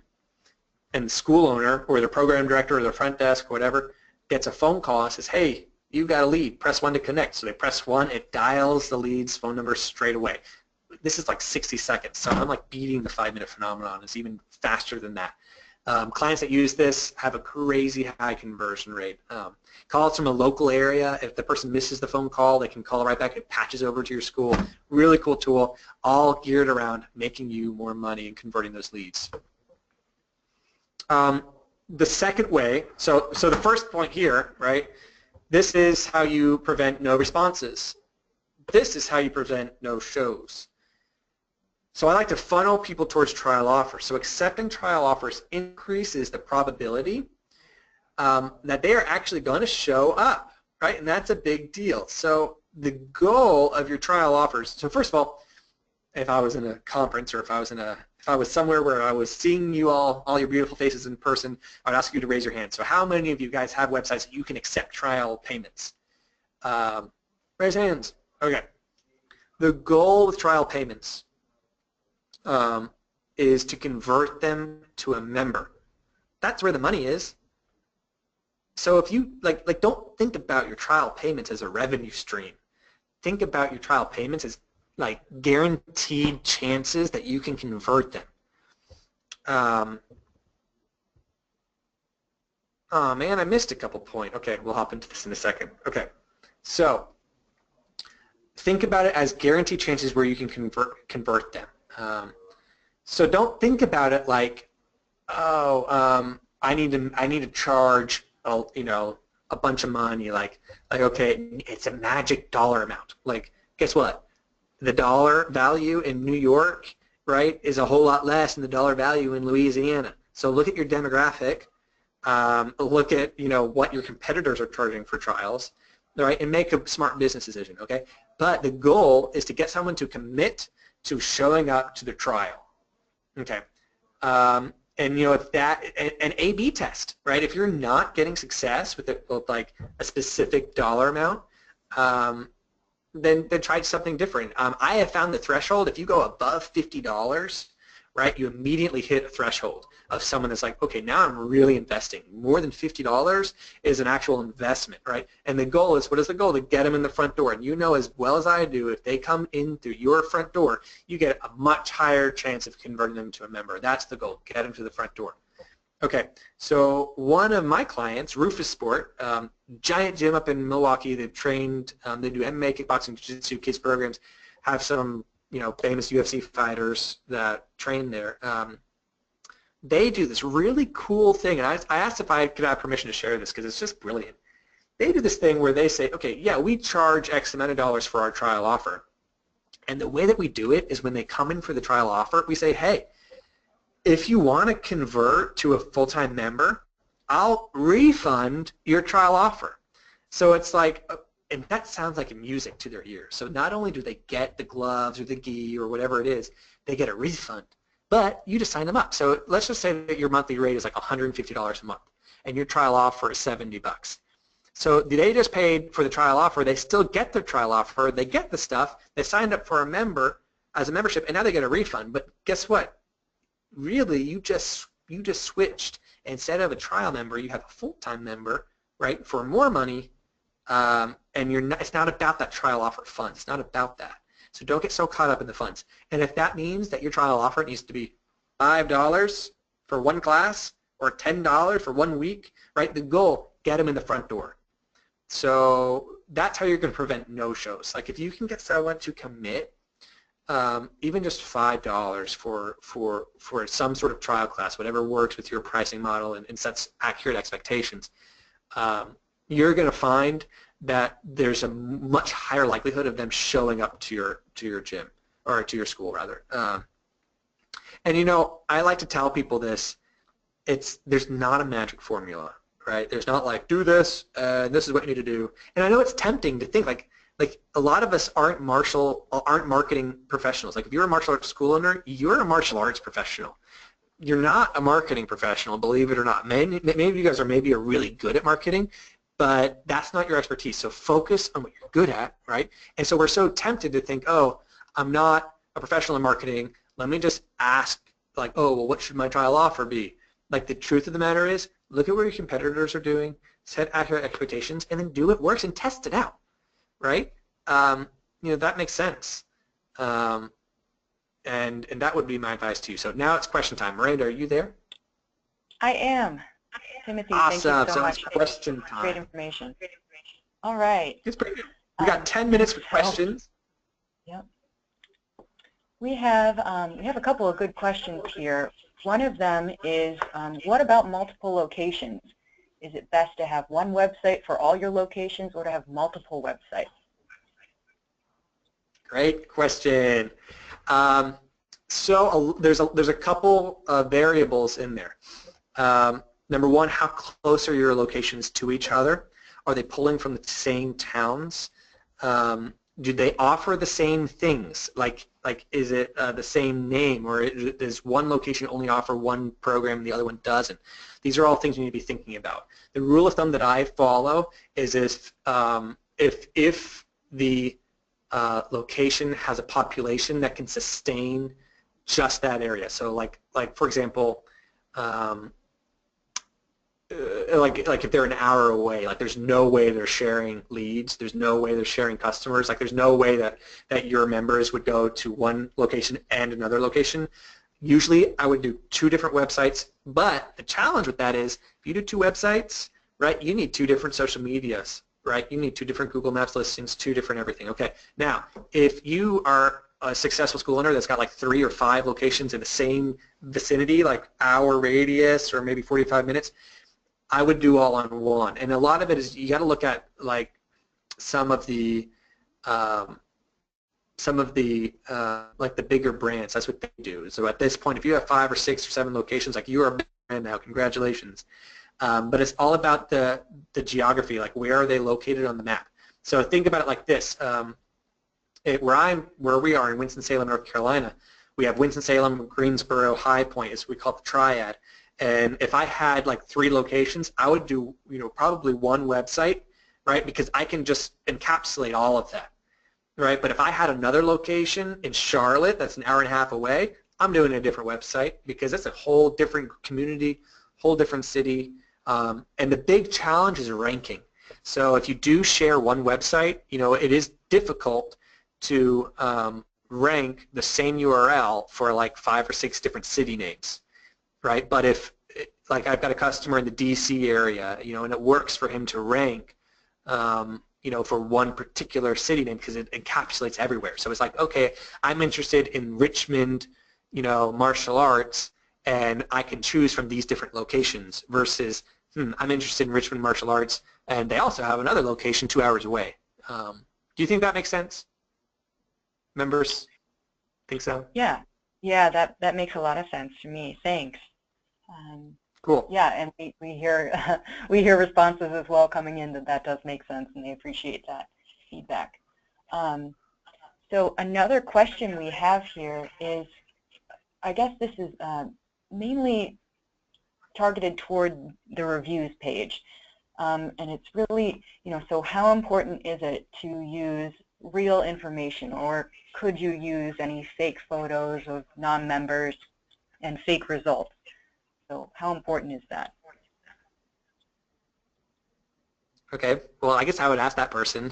and the school owner or the program director or the front desk or whatever gets a phone call and says, hey, you've got a lead, press 1 to connect. So they press 1, it dials the lead's phone number straight away. This is like 60 seconds, so I'm like beating the 5-minute phenomenon. It's even faster than that. Clients that use this have a crazy high conversion rate. Calls from a local area, if the person misses the phone call, they can call right back. It patches over to your school. Really cool tool, all geared around making you more money and converting those leads. The second way, so the first point here, right, this is how you prevent no responses. This is how you prevent no shows. So I like to funnel people towards trial offers. So accepting trial offers increases the probability that they are actually going to show up, right? And that's a big deal. So the goal of your trial offers, so first of all, if I was in a conference or if I was somewhere where I was seeing you all your beautiful faces in person, I'd ask you to raise your hand. So how many of you guys have websites that you can accept trial payments? Raise hands. Okay. The goal with trial payments is to convert them to a member. That's where the money is. So if you don't think about your trial payments as a revenue stream. Think about your trial payments as like guaranteed chances that you can convert them. Oh man, I missed a couple points. Okay, we'll hop into this in a second. Okay, so think about it as guaranteed chances where you can convert them. So don't think about it like, oh, I need to charge a bunch of money. Like okay, it's a magic dollar amount. Like guess what? The dollar value in New York, right, is a whole lot less than the dollar value in Louisiana. So look at your demographic. Look at what your competitors are charging for trials, right, and make a smart business decision. Okay, but the goal is to get someone to commit to showing up to the trial. Okay, and if that an A/B test, right? If you're not getting success with like a specific dollar amount, then try something different. I have found the threshold. If you go above $50, right, you immediately hit a threshold of someone that's like, okay, now I'm really investing. More than $50 is an actual investment, right? And the goal is, what is the goal? To get them in the front door. And you know as well as I do, if they come in through your front door, you get a much higher chance of converting them to a member. That's the goal, get them to the front door. Okay, so one of my clients, Rufus Sport, giant gym up in Milwaukee. They've trained, they do MMA, kickboxing, jiu-jitsu, kids programs, have some famous UFC fighters that train there. They do this really cool thing, and I asked if I could have permission to share this because it's just brilliant. They do this thing where they say, okay, yeah, we charge X amount of dollars for our trial offer. And the way that we do it is when they come in for the trial offer, we say, hey, if you want to convert to a full-time member, I'll refund your trial offer. So it's like, and that sounds like music to their ears. So not only do they get the gloves or the gi or whatever it is, they get a refund. But you just sign them up. So let's just say that your monthly rate is like $150 a month, and your trial offer is $70. So they just paid for the trial offer. They still get their trial offer. They get the stuff. They signed up for a membership, and now they get a refund. But guess what? Really, you just switched. Instead of a trial member, you have a full-time member, right, for more money. And it's not about that trial offer funds. It's not about that. So don't get so caught up in the funds. And if that means that your trial offer needs to be $5 for one class or $10 for 1 week, right, the goal, get them in the front door. So that's how you're going to prevent no-shows. Like if you can get someone to commit even just $5 for some sort of trial class, whatever works with your pricing model and sets accurate expectations, you're going to find that there's a much higher likelihood of them showing up to your gym or to your school rather. And I like to tell people this. There's not a magic formula, right? There's not like do this and this is what you need to do. And I know it's tempting to think like a lot of us aren't marketing professionals. Like if you're a martial arts school owner, you're a martial arts professional. You're not a marketing professional, believe it or not. Maybe you guys are really good at marketing, but that's not your expertise. So focus on what you're good at, right? And so we're so tempted to think, oh, I'm not a professional in marketing. Let me just ask, like, oh, well, what should my trial offer be? Like the truth of the matter is, look at what your competitors are doing, set accurate expectations, and then do what works and test it out, right? That makes sense. And that would be my advice to you. So now it's question time. Miranda, are you there? I am. Timothy, awesome. Thank you so much. Question time. Great information. All right. It's pretty good. We got 10 minutes for questions. Yep. We have a couple of good questions here. One of them is, what about multiple locations? Is it best to have one website for all your locations or to have multiple websites? Great question. So there's a couple variables in there. Number one, how close are your locations to each other? Are they pulling from the same towns? Do they offer the same things? Like is it the same name, or does one location only offer one program and the other one doesn't? These are all things you need to be thinking about. The rule of thumb that I follow is if the location has a population that can sustain just that area. So like for example, like if they're an hour away, like there's no way they're sharing leads, there's no way they're sharing customers, like there's no way that your members would go to one location and another location. Usually I would do 2 different websites, but the challenge with that is if you do 2 websites, right, you need 2 different social medias, right? You need 2 different Google Maps listings, 2 different everything. Okay, now if you are a successful school owner that's got like 3 or 5 locations in the same vicinity, like hour radius or maybe 45 minutes, I would do all on one. And a lot of it is you got to look at like some of the like the bigger brands. That's what they do. So at this point, if you have 5 or 6 or 7 locations, like you are a big brand now, congratulations. But it's all about the geography, like where are they located on the map. So think about it like this. Where we are in Winston-Salem, North Carolina, we have Winston-Salem, Greensboro, High Point, is we call it the triad. And if I had like 3 locations, I would do probably one website, right? Because I can just encapsulate all of that, right? But if I had another location in Charlotte that's an hour and a half away, I'm doing a different website because that's a whole different community, whole different city. And the big challenge is ranking. So if you do share one website, it is difficult to rank the same URL for like 5 or 6 different city names, right? But if, like I've got a customer in the DC area, and it works for him to rank, for one particular city name because it encapsulates everywhere. So it's like, okay, I'm interested in Richmond, martial arts, and I can choose from these different locations versus, I'm interested in Richmond martial arts, and they also have another location 2 hours away. Do you think that makes sense? Members think so? Yeah, that makes a lot of sense to me. Thanks. Cool. Yeah, and we hear we hear responses as well coming in that does make sense, and they appreciate that feedback. So another question we have here is, I guess this is mainly targeted toward the reviews page, and it's really, so how important is it to use real information, or could you use any fake photos of non-members and fake results? So how important is that? Okay, well, I guess I would ask that person,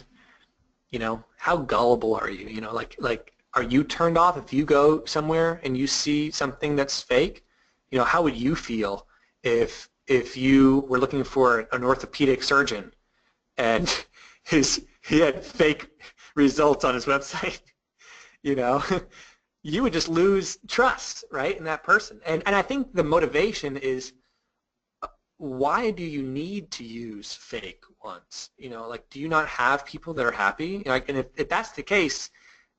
how gullible are you? Like, are you turned off if you go somewhere and you see something that's fake? How would you feel if you were looking for an orthopedic surgeon and he had fake results on his website? You would just lose trust, right, in that person. And I think the motivation is, why do you need to use fake ones? Like, do you not have people that are happy? Like, and if that's the case,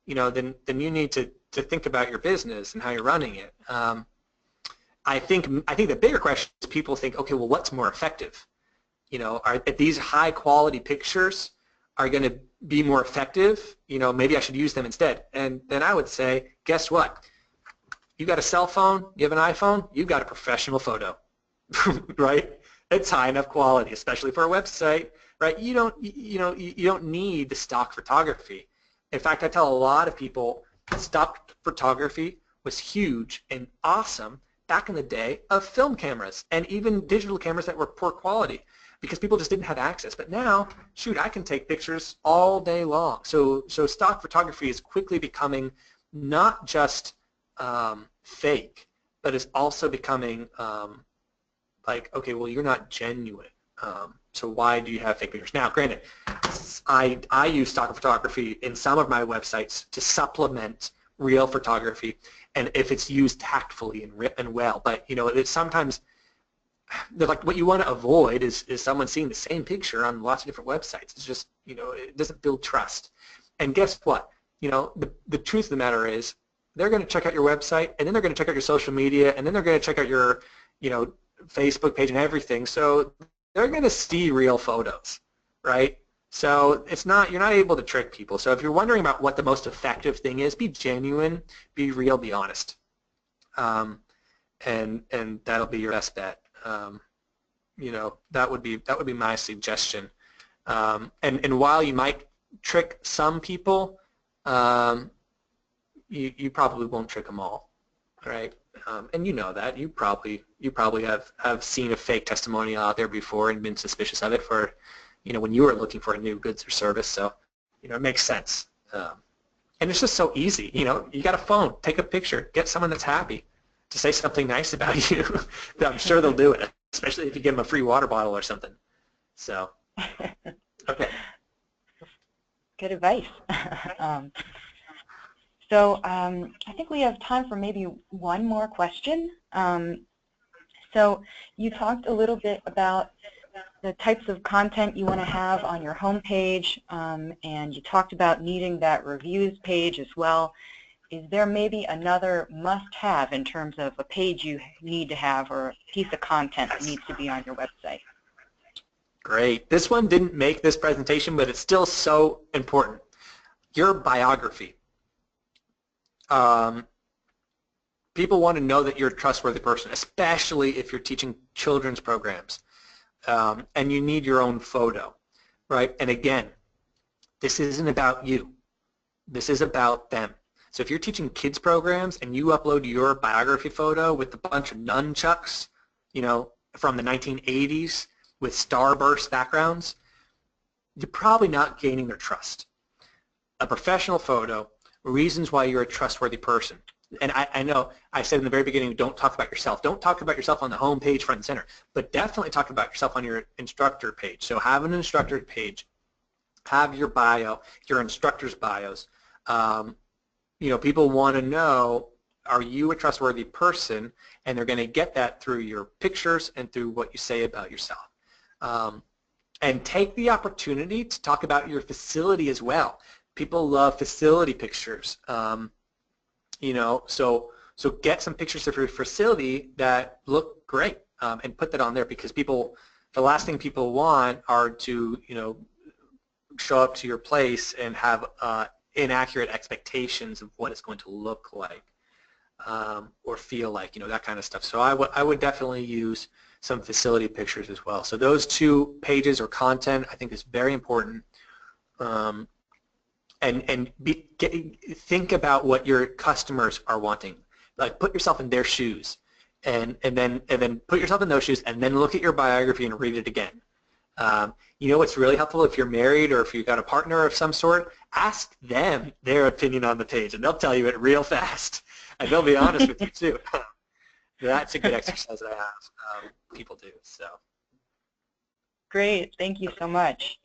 then you need to think about your business and how you're running it. I think the bigger question is, people think, okay, well, what's more effective? Are these high quality pictures are going to be more effective? Maybe I should use them instead. And then I would say, guess what? You got a cell phone, you have an iPhone, you've got a professional photo, right? It's high enough quality, especially for a website, right? You don't need the stock photography. In fact, I tell a lot of people stock photography was huge and awesome back in the day of film cameras and even digital cameras that were poor quality, because people just didn't have access. But now, shoot, I can take pictures all day long. So stock photography is quickly becoming not just fake, but it's also becoming like, okay, well, you're not genuine. So why do you have fake pictures? Now, granted, I use stock photography in some of my websites to supplement real photography, and if it's used tactfully and well. But it's sometimes, like, what you want to avoid is someone seeing the same picture on lots of different websites. It's just, it doesn't build trust. And guess what? The truth of the matter is, they're going to check out your website, and then they're going to check out your social media, and then they're going to check out your, Facebook page and everything. So they're going to see real photos, right? So you're not able to trick people. So if you're wondering about what the most effective thing is, be genuine, be real, be honest, and that'll be your best bet. That would be my suggestion. And while you might trick some people, you probably won't trick them all. right? And you know that. You probably have seen a fake testimonial out there before and been suspicious of it for, when you were looking for a new goods or service. So, it makes sense. And it's just so easy. You got a phone, take a picture, get someone that's happy to say something nice about you. I'm sure they'll do it, especially if you give them a free water bottle or something. So, okay. Good advice. So I think we have time for maybe one more question. So you talked a little bit about the types of content you want to have on your homepage, and you talked about needing that reviews page as well. Is there maybe another must-have in terms of a page you need to have or a piece of content that needs to be on your website? Great. This one didn't make this presentation, but it's still so important. Your biography. People want to know that you're a trustworthy person, especially if you're teaching children's programs. And you need your own photo, right? And again, this isn't about you. This is about them. So if you're teaching kids programs and you upload your biography photo with a bunch of nunchucks, from the 1980s with starburst backgrounds, you're probably not gaining their trust. A professional photo, reasons why you're a trustworthy person. And I know I said in the very beginning, don't talk about yourself. Don't talk about yourself on the home page, front and center, but definitely talk about yourself on your instructor page. So have an instructor page. Have your bio, your instructor's bios. People want to know, are you a trustworthy person? And they're going to get that through your pictures and through what you say about yourself. And take the opportunity to talk about your facility as well. People love facility pictures. So get some pictures of your facility that look great, and put that on there, because the last thing people want are to, show up to your place and have inaccurate expectations of what it's going to look like, or feel like, that kind of stuff. So I would definitely use some facility pictures as well. So those two pages or content I think is very important. Think about what your customers are wanting. Like, put yourself in their shoes, and then put yourself in those shoes, and then look at your biography and read it again. What's really helpful if you're married or if you've got a partner of some sort? Ask them their opinion on the page, and they'll tell you it real fast, and they'll be honest with you too. That's a good exercise that I have people do. So. Great, thank you so much.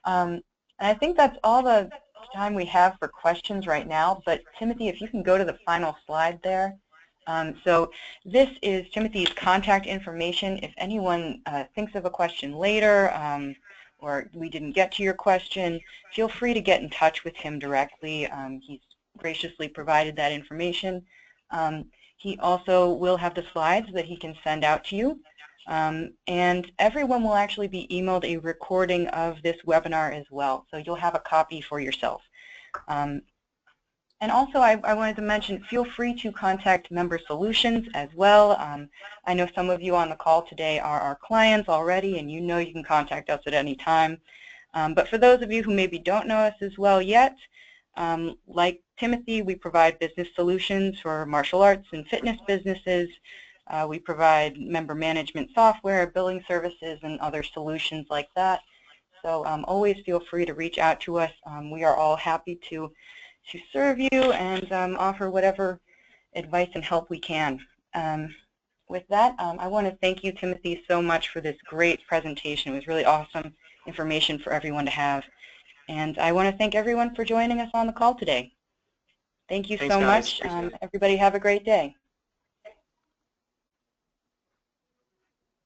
And I think that's all the time we have for questions right now, but Timothy, if you can go to the final slide there. So this is Timothy's contact information. If anyone thinks of a question later, or we didn't get to your question, feel free to get in touch with him directly. He's graciously provided that information. He also will have the slides that he can send out to you. And everyone will actually be emailed a recording of this webinar as well, so you'll have a copy for yourself. And also, I wanted to mention, feel free to contact Member Solutions as well. I know some of you on the call today are our clients already, and you can contact us at any time. But for those of you who maybe don't know us as well yet, like Timothy, we provide business solutions for martial arts and fitness businesses. We provide member management software, billing services, and other solutions like that. So always feel free to reach out to us. We are all happy to serve you and offer whatever advice and help we can. With that, I want to thank you, Timothy, so much for this great presentation. It was really awesome information for everyone to have. And I want to thank everyone for joining us on the call today. Thank you Thanks, so guys. much. Everybody have a great day.